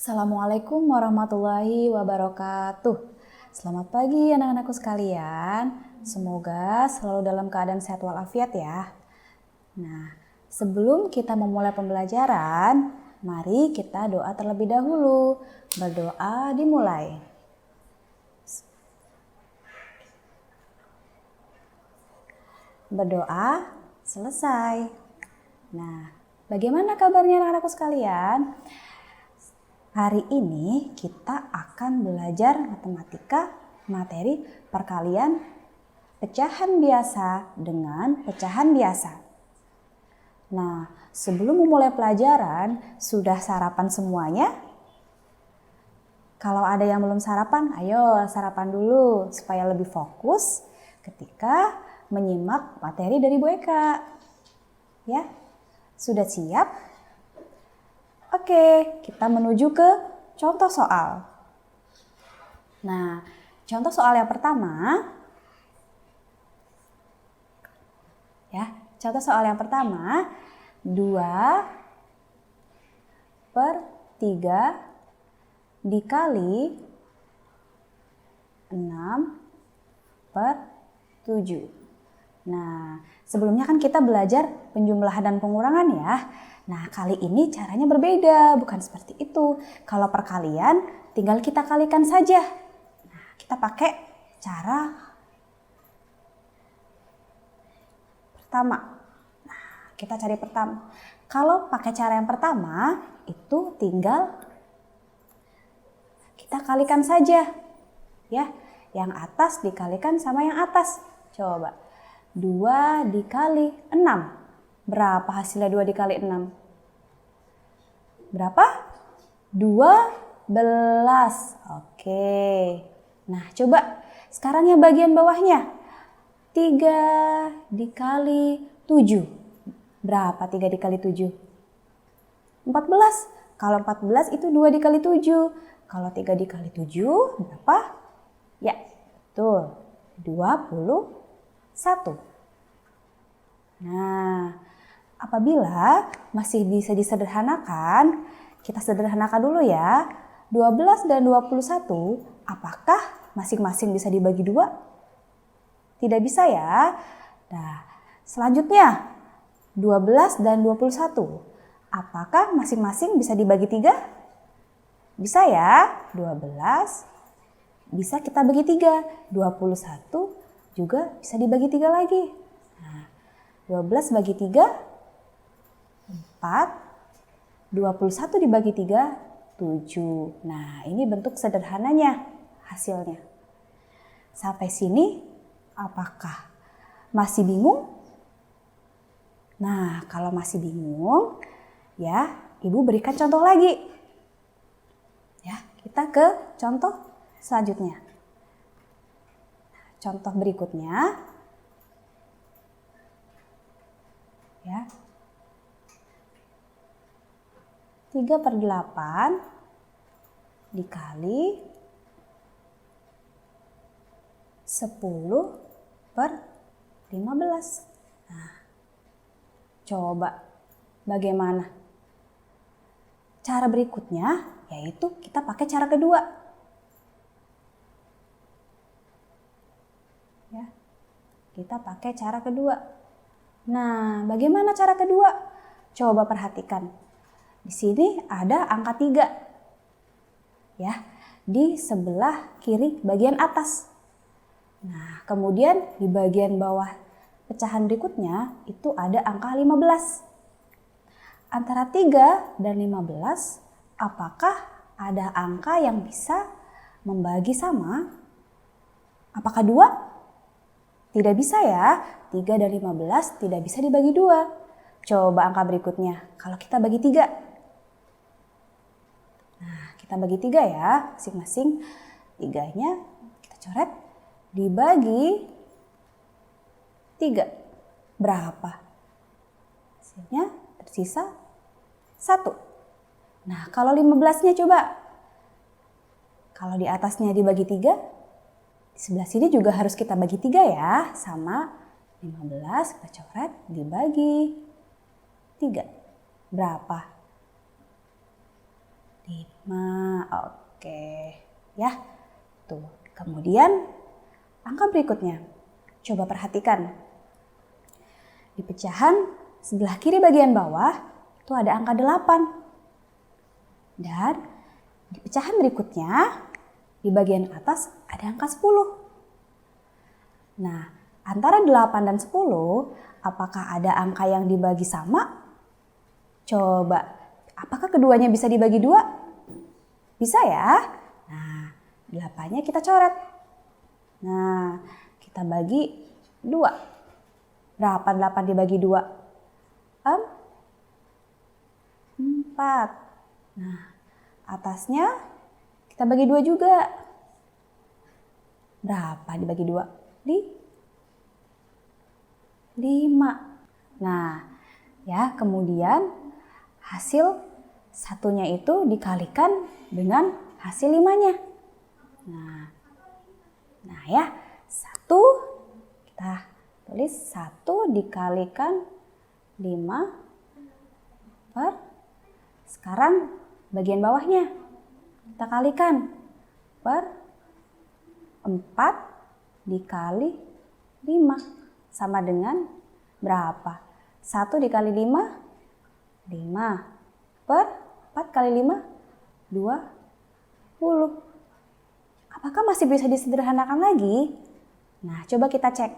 Assalamualaikum warahmatullahi wabarakatuh. Selamat pagi anak-anakku sekalian. Semoga selalu dalam keadaan sehat walafiat ya. Nah, sebelum kita memulai pembelajaran, mari kita doa terlebih dahulu. Berdoa dimulai. Berdoa selesai. Nah, bagaimana kabarnya anak-anakku sekalian? Hari ini kita akan belajar matematika materi perkalian pecahan biasa dengan pecahan biasa. Nah, sebelum memulai pelajaran, sudah sarapan semuanya? Kalau ada yang belum sarapan, ayo sarapan dulu supaya lebih fokus ketika menyimak materi dari Bu Eka. Ya, sudah siap? Oke, kita menuju ke contoh soal. Nah, contoh soal yang pertama. Ya, contoh soal yang pertama, 2/3 dikali 6/7. Nah, sebelumnya kan kita belajar penjumlahan dan pengurangan ya. Nah, kali ini caranya berbeda, bukan seperti itu. Kalau perkalian, tinggal kita kalikan saja. Nah, kita pakai cara pertama. Nah, kita cari pertama. Kalau pakai cara yang pertama, itu tinggal kita kalikan saja. Ya, yang atas dikalikan sama yang atas. Coba, 2 dikali 6. Berapa hasilnya 2 dikali 6? Berapa? 12. Oke. Nah, coba sekarang yang bagian bawahnya. 3 dikali 7. Berapa 3 dikali 7? 14. Kalau 14 itu 2 dikali 7. Kalau 3 dikali 7 berapa? Ya, betul. 21. Nah, apabila masih bisa disederhanakan, kita sederhanakan dulu ya. 12 dan 21, apakah masing-masing bisa dibagi 2? Tidak bisa ya. Nah, selanjutnya 12 dan 21, apakah masing-masing bisa dibagi 3? Bisa ya. 12 bisa kita bagi 3. 21 juga bisa dibagi 3 lagi. 12 bagi 3, 4. 21 dibagi 3, 7. Nah, ini bentuk sederhananya hasilnya. Sampai sini, apakah masih bingung? Nah, kalau masih bingung, ya, Ibu berikan contoh lagi. Ya, kita ke contoh selanjutnya. Contoh berikutnya. Ya. 3/8 dikali 10/15. Nah, coba bagaimana? Cara berikutnya yaitu kita pakai cara kedua. Ya. Kita pakai cara kedua. Nah, bagaimana cara kedua? Coba perhatikan. Di sini ada angka 3. Ya, di sebelah kiri bagian atas. Nah, kemudian di bagian bawah pecahan berikutnya itu ada angka 15. Antara 3 dan 15, apakah ada angka yang bisa membagi sama? Apakah 2? Tidak bisa ya, 3 dan 15 tidak bisa dibagi 2. Coba angka berikutnya, kalau kita bagi 3. Nah, kita bagi 3 ya, masing-masing 3-nya kita coret, dibagi 3. Berapa? Hasilnya tersisa 1. Nah, kalau 15-nya coba. Kalau di atasnya dibagi 3, di sebelah sini juga harus kita bagi 3 ya, sama 15 kita coret dibagi 3. Berapa? 5. Oke. Ya. Tuh. Kemudian angka berikutnya. Coba perhatikan. Di pecahan sebelah kiri bagian bawah itu ada angka 8. Dan di pecahan berikutnya di bagian atas ada angka 10. Nah, antara 8 dan 10, apakah ada angka yang dibagi sama? Coba, apakah keduanya bisa dibagi 2? Bisa ya? Nah, 8-nya kita coret. Nah, kita bagi 2. Berapa 8 dibagi 2? 4. Nah, atasnya kita bagi 2 juga. Berapa dibagi 2? 5. Nah, ya kemudian hasil satunya itu dikalikan dengan hasil 5-nya. Nah ya, 1 kita tulis 1 dikalikan 5 per, sekarang bagian bawahnya kita kalikan per 4 dikali 5 sama dengan berapa? 1 dikali 5, 5 per 4 kali 5, 20. Apakah masih bisa disederhanakan lagi? Nah, coba kita cek.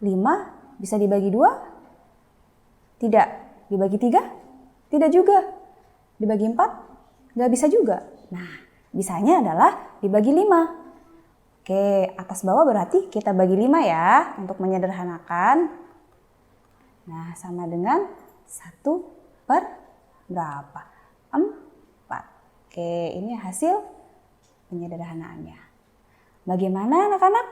5 bisa dibagi 2? Tidak. Dibagi 3? Tidak juga. Dibagi 4? Nggak bisa juga. Nah, bisanya adalah dibagi 5. Oke, atas bawah berarti kita bagi 5 ya untuk menyederhanakan. Nah, sama dengan 1 per berapa? 4. Oke, ini hasil penyederhanaannya. Bagaimana anak-anak?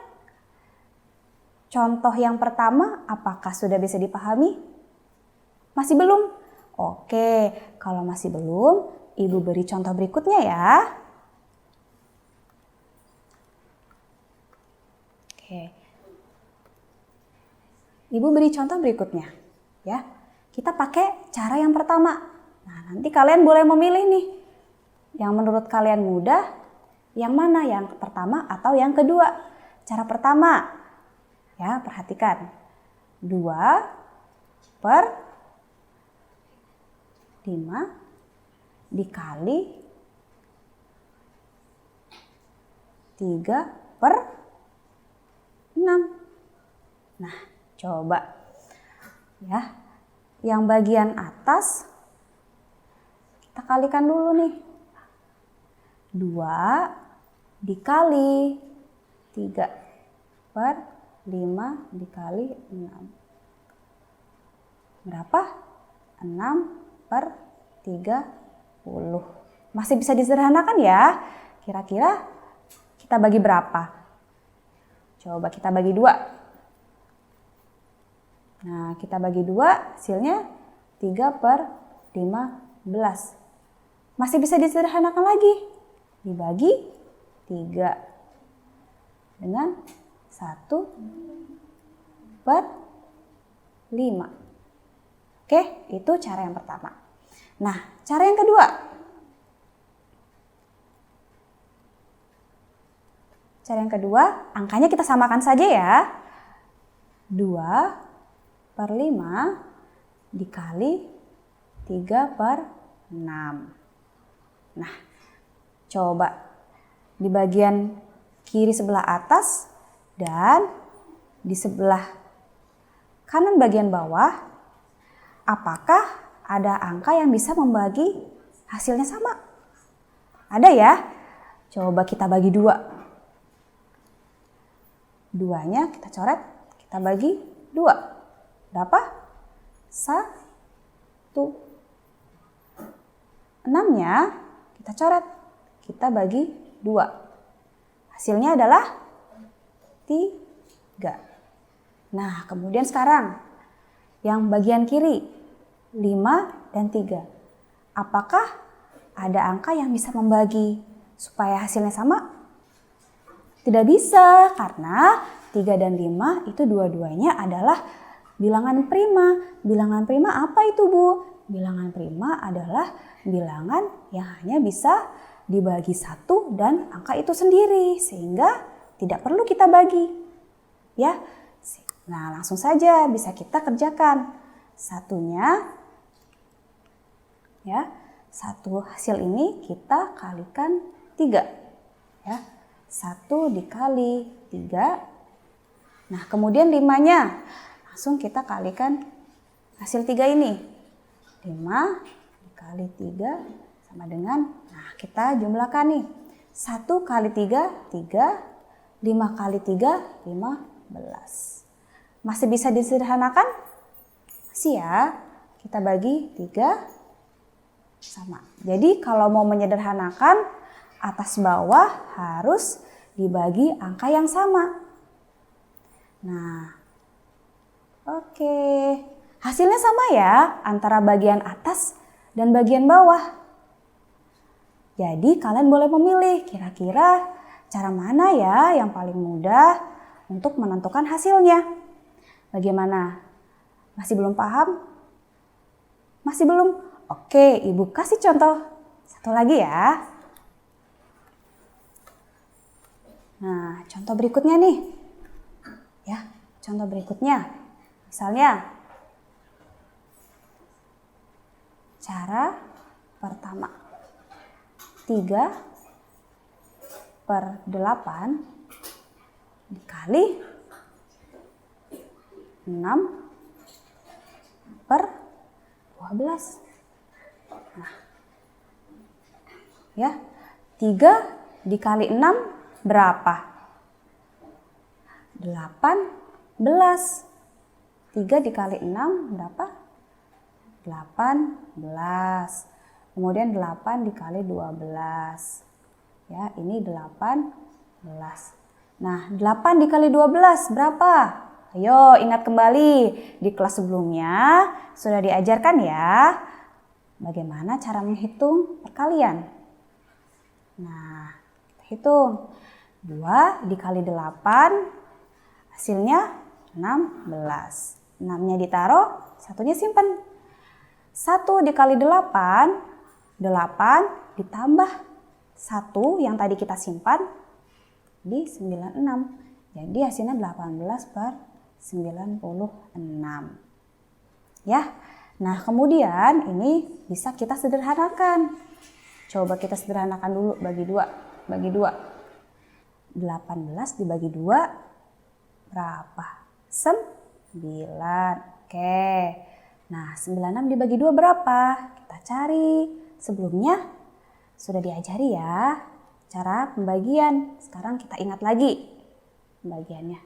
Contoh yang pertama, apakah sudah bisa dipahami? Masih belum? Oke, kalau masih belum, Ibu beri contoh berikutnya ya. Oke. Ibu beri contoh berikutnya ya. Kita pakai cara yang pertama. Nah, nanti kalian boleh memilih nih. Yang menurut kalian mudah, yang mana? Yang pertama atau yang kedua? Cara pertama. Ya, perhatikan. 2 per 5 dikali 3 per 6. Nah, coba ya. Yang bagian atas kita kalikan dulu nih. 2 dikali 3 per 5 dikali 6. Berapa? 6 per 30. Masih bisa disederhanakan ya? Kira-kira kita bagi berapa? Coba kita bagi 2. Nah, kita bagi 2, hasilnya 3 per 15. Masih bisa disederhanakan lagi. Dibagi 3 dengan 1 per 5. Oke, itu cara yang pertama. Nah, cara yang kedua. Cara yang kedua, angkanya kita samakan saja ya. 2 per 5 dikali 3 per 6. Nah, coba di bagian kiri sebelah atas dan di sebelah kanan bagian bawah, apakah ada angka yang bisa membagi hasilnya sama? Ada ya? Coba kita bagi 2. 2-nya kita coret, kita bagi 2. Berapa? 1. 6-nya kita coret, kita bagi 2. Hasilnya adalah 3. Nah, kemudian sekarang yang bagian kiri 5 dan 3. Apakah ada angka yang bisa membagi supaya hasilnya sama? Tidak bisa, karena 3 dan 5 itu dua-duanya adalah bilangan prima. Bilangan prima apa itu, Bu? Bilangan prima adalah bilangan yang hanya bisa dibagi 1 dan angka itu sendiri, sehingga tidak perlu kita bagi. Ya. Nah, langsung saja bisa kita kerjakan. Satunya, ya, satu hasil ini kita kalikan 3. Ya, 1 dikali 3. Nah, kemudian 5-nya langsung kita kalikan hasil 3 ini. 5 dikali 3 sama dengan, nah kita jumlahkan nih. 1 kali 3, 3. 5 kali 3, 15. Masih bisa disederhanakan? Masih ya. Kita bagi 3 sama. Jadi kalau mau menyederhanakan, atas bawah harus dibagi angka yang sama. Nah, oke. Hasilnya sama ya antara bagian atas dan bagian bawah. Jadi kalian boleh memilih kira-kira cara mana ya yang paling mudah untuk menentukan hasilnya. Bagaimana? Masih belum paham? Masih belum? Oke, Ibu kasih contoh satu lagi ya. Nah, contoh berikutnya nih. Ya, contoh berikutnya. Misalnya, cara pertama, 3/8 dikali 6/12. Nah, ya, 3 dikali 6 berapa? 18. 3 dikali 6 berapa? 18. Kemudian 8 dikali 12. Ya, ini 18. Nah, 8 dikali 12 berapa? Ayo ingat kembali, di kelas sebelumnya sudah diajarkan ya bagaimana cara menghitung perkalian. Nah, kita hitung. 2 dikali 8 hasilnya 16. 6-nya ditaruh, 1-nya simpan. 1 dikali 8, 8 ditambah 1 yang tadi kita simpan di 96. Jadi hasilnya 18/96. Ya. Nah, kemudian ini bisa kita sederhanakan. Coba kita sederhanakan dulu bagi 2. Bagi 2. 18 dibagi 2 berapa? 9. Oke. Nah, 96 dibagi 2 berapa? Kita cari. Sebelumnya sudah diajari ya cara pembagian. Sekarang kita ingat lagi pembagiannya.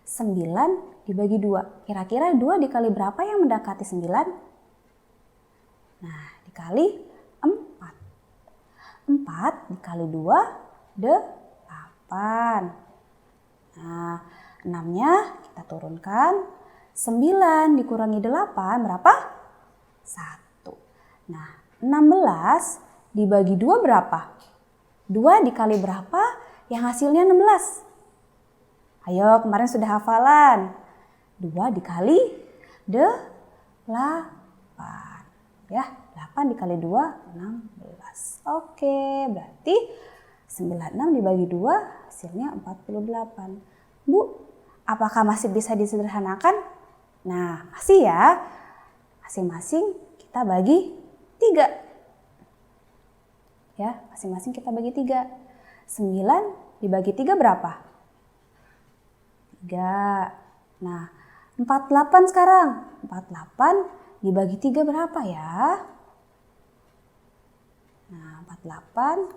9 dibagi 2. Kira-kira 2 dikali berapa yang mendekati 9? Nah, dikali 4. 4 dikali 2, 8. Nah, 6-nya kita turunkan. 9 dikurangi 8 berapa? 1. Nah, 16 dibagi 2 berapa? 2 dikali berapa yang hasilnya 16? Ayo, kemarin sudah hafalan. 2 dikali 8. Ya, 8 dikali 2, 16. Oke, berarti 96 dibagi 2 hasilnya 48. Bu, apakah masih bisa disederhanakan? Nah, masih ya. Masing-masing kita bagi 3. Ya, masing-masing kita bagi 3. 9 dibagi 3 berapa? 3. Nah, 48 sekarang. 48 dibagi 3 berapa ya? Nah, 48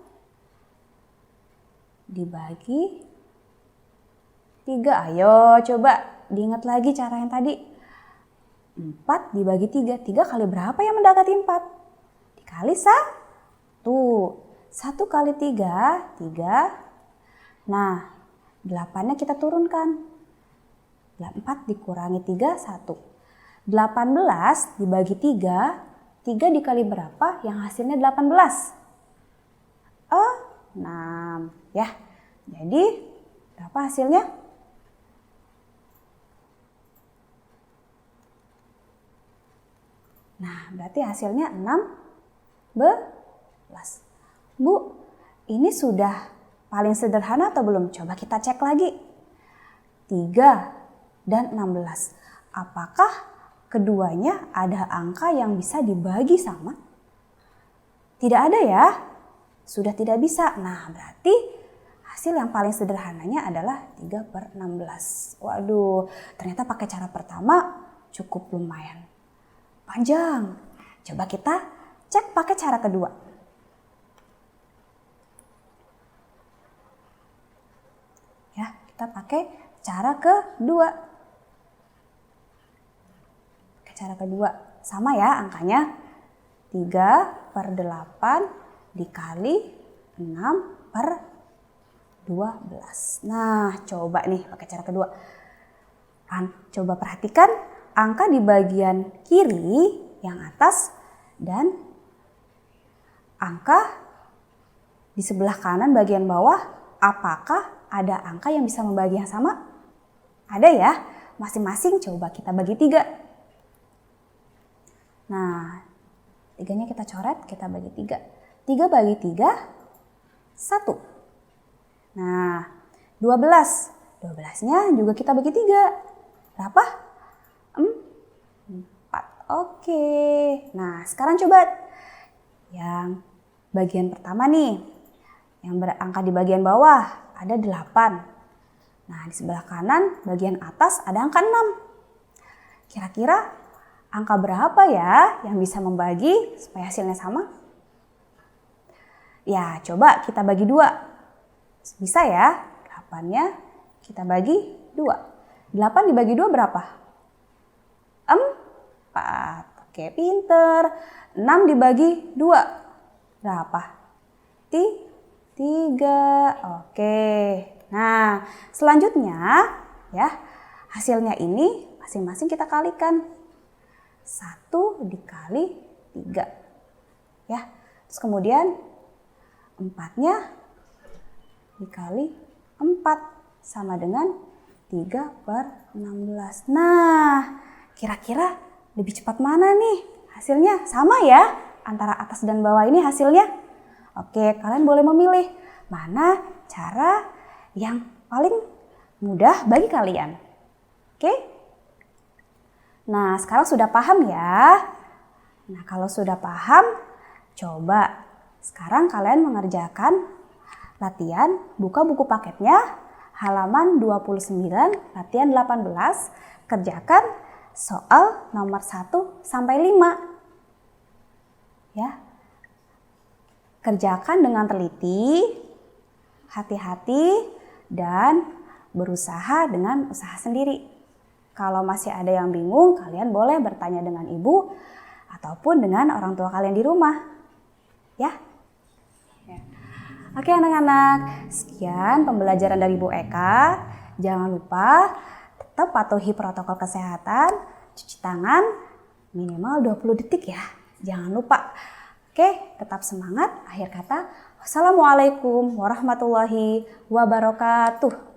dibagi 3. Ayo coba diingat lagi cara yang tadi. 4 dibagi 3. 3 kali berapa yang mendekati 4? Dikali 1. 1 kali 3, 3. Nah, 8-nya kita turunkan. 4 dikurangi 3, 1. 18 dibagi 3. 3 dikali berapa yang hasilnya 18? 6. Ya, jadi berapa hasilnya? Nah, berarti hasilnya 16. Bu, ini sudah paling sederhana atau belum? Coba kita cek lagi. 3 dan 16. Apakah keduanya ada angka yang bisa dibagi sama? Tidak ada ya? Sudah tidak bisa. Nah, berarti hasil yang paling sederhananya adalah 3/16. Waduh, ternyata pakai cara pertama cukup lumayan panjang. Coba kita cek pakai cara kedua. Ya, kita pakai cara kedua. Pakai cara kedua. Sama ya angkanya. 3/8 dikali 6/12. Nah, coba nih pakai cara kedua. Coba perhatikan angka di bagian kiri yang atas dan angka di sebelah kanan bagian bawah. Apakah ada angka yang bisa membagi yang sama? Ada ya, masing-masing coba kita bagi 3. Nah, 3-nya kita coret, kita bagi 3. 3 bagi 3, 1. Nah, 12. 12-nya juga kita bagi 3. Berapa? 4. Oke. Nah, sekarang coba yang bagian pertama nih. Yang berangka di bagian bawah ada 8. Nah, di sebelah kanan bagian atas ada angka 6. Kira-kira angka berapa ya yang bisa membagi supaya hasilnya sama? Ya, coba kita bagi 2. Bisa ya? 8-nya kita bagi 2. 8 dibagi 2 berapa? 4. Oke, pinter. 6 dibagi 2 berapa? 3. Oke. Nah, selanjutnya ya, hasilnya ini masing-masing kita kalikan. 1 dikali 3. Ya. Terus kemudian 4-nya dikali 4 sama dengan 3/16. Nah, kira-kira lebih cepat mana nih hasilnya? Sama ya antara atas dan bawah ini hasilnya? Oke, kalian boleh memilih mana cara yang paling mudah bagi kalian. Oke? Nah, sekarang sudah paham ya? Nah, kalau sudah paham, coba sekarang kalian mengerjakan latihan buka buku paketnya halaman 29, latihan 18, kerjakan soal nomor 1 sampai 5. Ya. Kerjakan dengan teliti, hati-hati, dan berusaha dengan usaha sendiri. Kalau masih ada yang bingung, kalian boleh bertanya dengan ibu ataupun dengan orang tua kalian di rumah. Ya. Oke anak-anak, sekian pembelajaran dari Bu Eka. Jangan lupa tetap patuhi protokol kesehatan, cuci tangan minimal 20 detik ya. Jangan lupa. Oke, tetap semangat. Akhir kata, wassalamualaikum warahmatullahi wabarakatuh.